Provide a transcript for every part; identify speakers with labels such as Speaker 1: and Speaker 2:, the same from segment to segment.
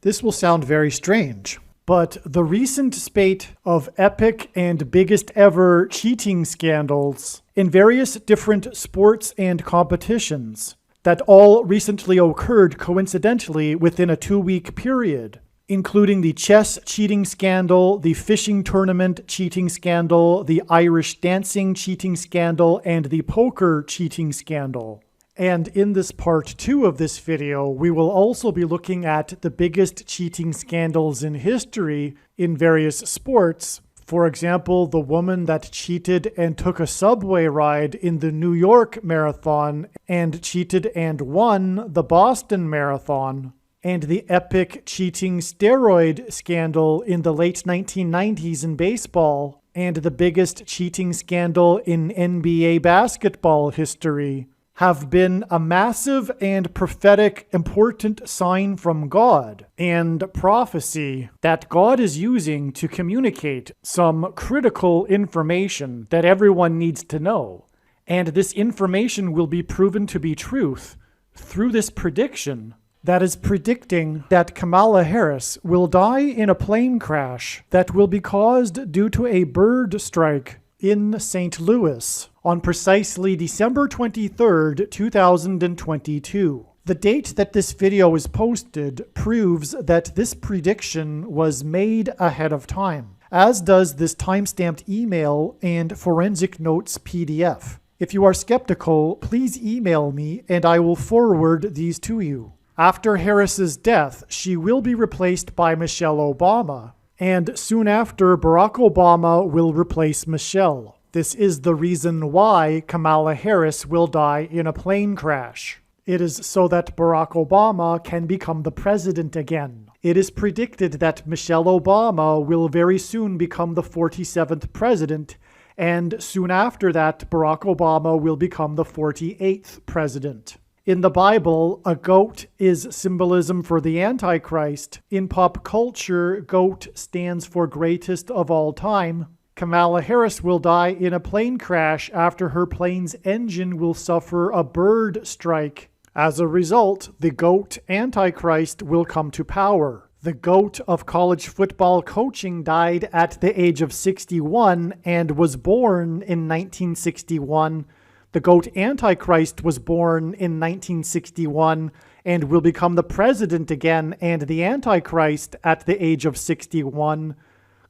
Speaker 1: This will sound very strange, but the recent spate of epic and biggest ever cheating scandals in various different sports and competitions that all recently occurred coincidentally within a 2-week period, including the chess cheating scandal, the fishing tournament cheating scandal, the Irish dancing cheating scandal, and the poker cheating scandal. And in this part 2 of this video, we will also be looking at the biggest cheating scandals in history in various sports. For example, the woman that cheated and took a subway ride in the New York Marathon and cheated and won the Boston Marathon, and the epic cheating steroid scandal in the late 1990s in baseball, and the biggest cheating scandal in NBA basketball history, have been a massive and prophetic important sign from God and prophecy that God is using to communicate some critical information that everyone needs to know. And this information will be proven to be truth through this prediction that is predicting that Kamala Harris will die in a plane crash that will be caused due to a bird strike in St. Louis on precisely December 23rd, 2022. The date that this video is posted proves that this prediction was made ahead of time, as does this timestamped email and forensic notes PDF. If you are skeptical, please email me and I will forward these to you. After Harris's death, she will be replaced by Michelle Obama, and soon after, Barack Obama will replace Michelle. This is the reason why Kamala Harris will die in a plane crash. It is so that Barack Obama can become the president again. It is predicted that Michelle Obama will very soon become the 47th president, and soon after that, Barack Obama will become the 48th president. In the Bible, a goat is symbolism for the Antichrist. In pop culture, goat stands for greatest of all time. Kamala Harris will die in a plane crash after her plane's engine will suffer a bird strike. As a result, the goat Antichrist will come to power. The GOAT of college football coaching died at the age of 61 and was born in 1961. The GOAT Antichrist was born in 1961 and will become the president again and the Antichrist at the age of 61.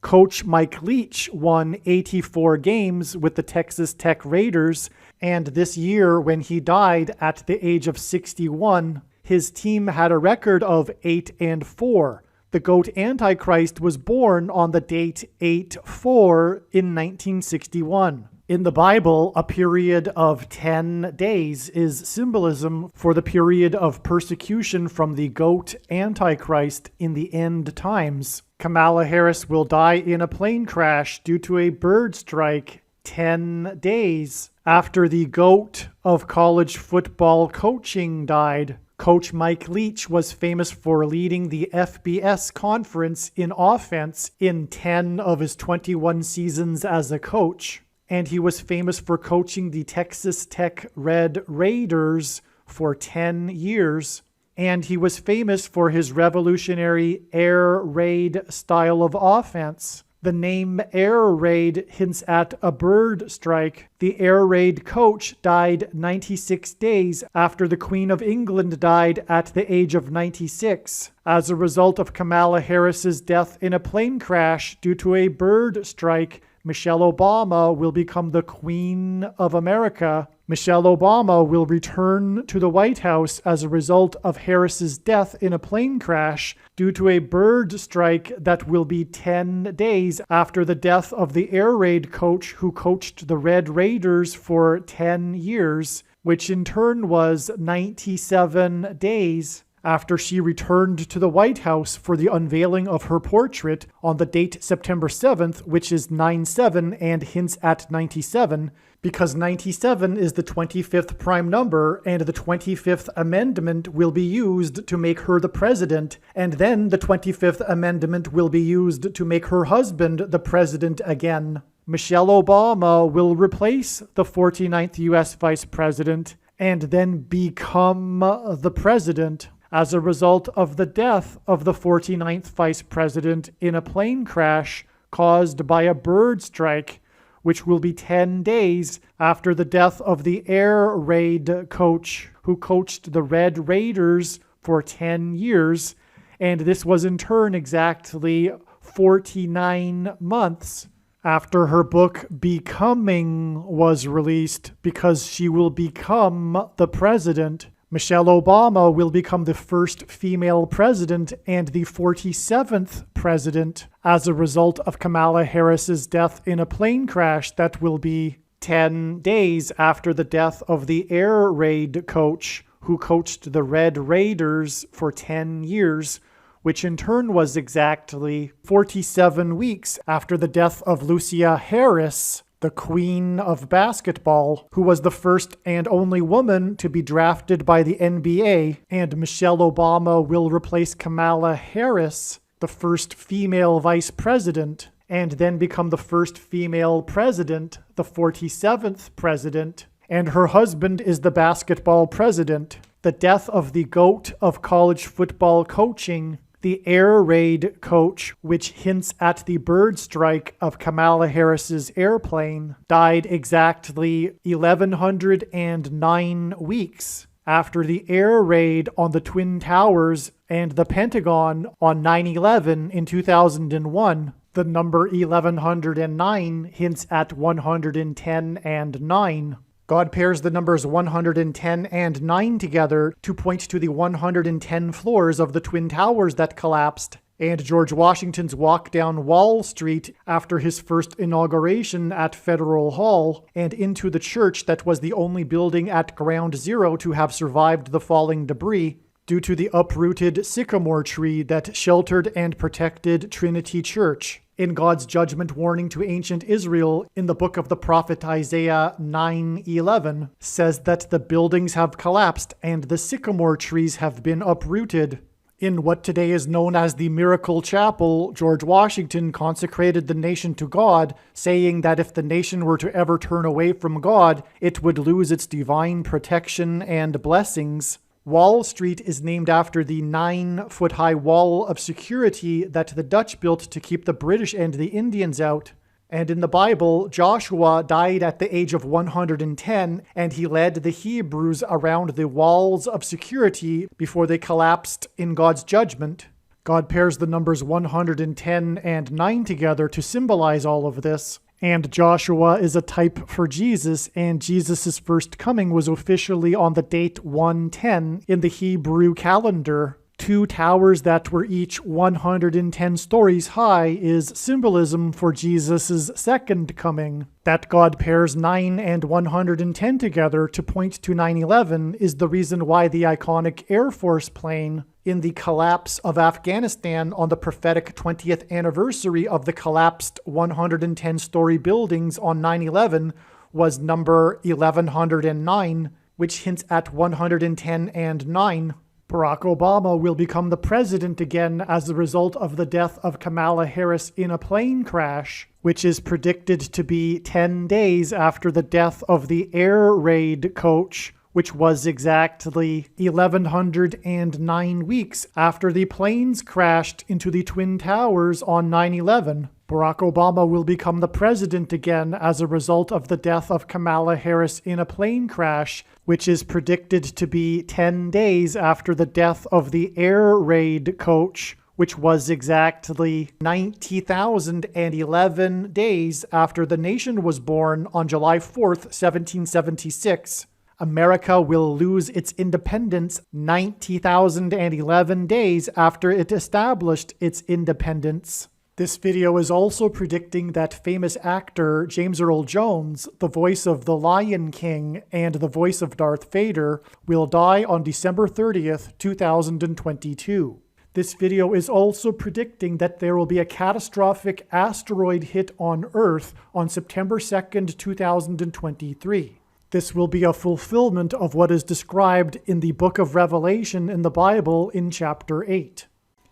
Speaker 1: Coach Mike Leach won 84 games with the Texas Tech Raiders, and this year when he died at the age of 61, his team had a record of 8-4. The GOAT Antichrist was born on the date 8-4 in 1961. In the Bible, a period of 10 days is symbolism for the period of persecution from the GOAT Antichrist in the end times. Kamala Harris will die in a plane crash due to a bird strike 10 days after the GOAT of college football coaching died. Coach Mike Leach was famous for leading the FBS conference in offense in 10 of his 21 seasons as a coach. And he was famous for coaching the Texas Tech Red Raiders for 10 years. And he was famous for his revolutionary air raid style of offense. The name Air Raid hints at a bird strike. The Air Raid coach died 96 days after the Queen of England died at the age of 96, as a result of Kamala Harris's death in a plane crash due to a bird strike. Michelle Obama will become the Queen of America. Michelle Obama will return to the White House as a result of Harris's death in a plane crash due to a bird strike that will be 10 days after the death of the air raid coach who coached the Red Raiders for 10 years, which in turn was 97 days after she returned to the White House for the unveiling of her portrait on the date September 7th, which is 9/7 and hints at 97, because 97 is the 25th prime number, and the 25th Amendment will be used to make her the president, and then the 25th Amendment will be used to make her husband the president again. Michelle Obama will replace the 49th U.S. Vice President and then become the president. as a result of the death of the 49th Vice President in a plane crash caused by a bird strike, which will be 10 days after the death of the air raid coach who coached the Red Raiders for 10 years. And this was in turn exactly 49 months after her book Becoming was released, because she will become the president. Michelle Obama will become the first female president and the 47th president as a result of Kamala Harris's death in a plane crash that will be 10 days after the death of the air raid coach who coached the Red Raiders for 10 years, which in turn was exactly 47 weeks after the death of Lucia Harris, the queen of basketball, who was the first and only woman to be drafted by the NBA, and Michelle Obama will replace Kamala Harris, the first female vice president, and then become the first female president, the 47th president, and her husband is the basketball president. The death of the GOAT of college football coaching, the air raid coach, which hints at the bird strike of Kamala Harris's airplane, died exactly 1,109 weeks after the air raid on the Twin Towers and the Pentagon on 9/11 in 2001. The number 1109 hints at 110 and 9. God pairs the numbers 110 and 9 together to point to the 110 floors of the Twin Towers that collapsed, and George Washington's walk down Wall Street after his first inauguration at Federal Hall, and into the church that was the only building at Ground Zero to have survived the falling debris, due to the uprooted sycamore tree that sheltered and protected Trinity Church. In God's judgment warning to ancient Israel in the book of the prophet Isaiah 9:11 says that the buildings have collapsed and the sycamore trees have been uprooted. In what today is known as the Miracle Chapel, George Washington consecrated the nation to God, saying that if the nation were to ever turn away from God, it would lose its divine protection and blessings. Wall Street is named after the 9-foot-high wall of security that the Dutch built to keep the British and the Indians out. And in the Bible, Joshua died at the age of 110, and he led the Hebrews around the walls of security before they collapsed in God's judgment. God pairs the numbers 110 and 9 together to symbolize all of this. And Joshua is a type for Jesus, and Jesus' first coming was officially on the date 110 in the Hebrew calendar. 2 towers that were each 110 stories high is symbolism for Jesus' second coming. That God pairs 9 and 110 together to point to 9/11 is the reason why the iconic Air Force plane in the collapse of Afghanistan on the prophetic 20th anniversary of the collapsed 110-story buildings on 9/11 was number 1109, which hints at 110 and 9. Barack Obama will become the president again as a result of the death of Kamala Harris in a plane crash, which is predicted to be 10 days after the death of the air raid coach, which was exactly 1,109 weeks after the planes crashed into the Twin Towers on 9/11. Barack Obama will become the president again as a result of the death of Kamala Harris in a plane crash, which is predicted to be 10 days after the death of the air raid coach, which was exactly 90,011 days after the nation was born on July 4th, 1776. America will lose its independence 90,011 days after it established its independence. This video is also predicting that famous actor James Earl Jones, the voice of the Lion King and the voice of Darth Vader, will die on December 30th, 2022. This video is also predicting that there will be a catastrophic asteroid hit on Earth on September 2nd, 2023. This will be a fulfillment of what is described in the book of Revelation in the Bible in chapter 8.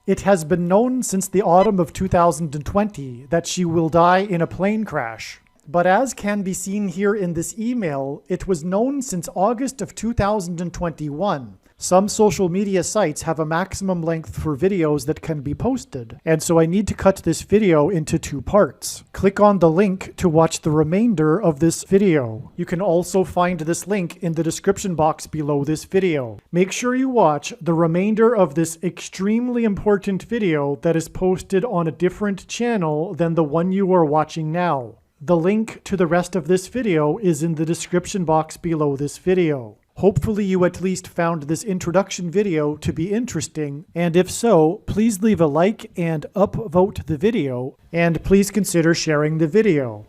Speaker 1: It has been known since the autumn of 2020 that she will die in a plane crash. But as can be seen here in this email, it was known since August of 2021. Some social media sites have a maximum length for videos that can be posted, and so I need to cut this video into 2 parts. Click on the link to watch the remainder of this video. You can also find this link in the description box below this video. Make sure you watch the remainder of this extremely important video that is posted on a different channel than the one you are watching now. The link to the rest of this video is in the description box below this video. Hopefully you at least found this introduction video to be interesting, and if so, please leave a like and upvote the video, and please consider sharing the video.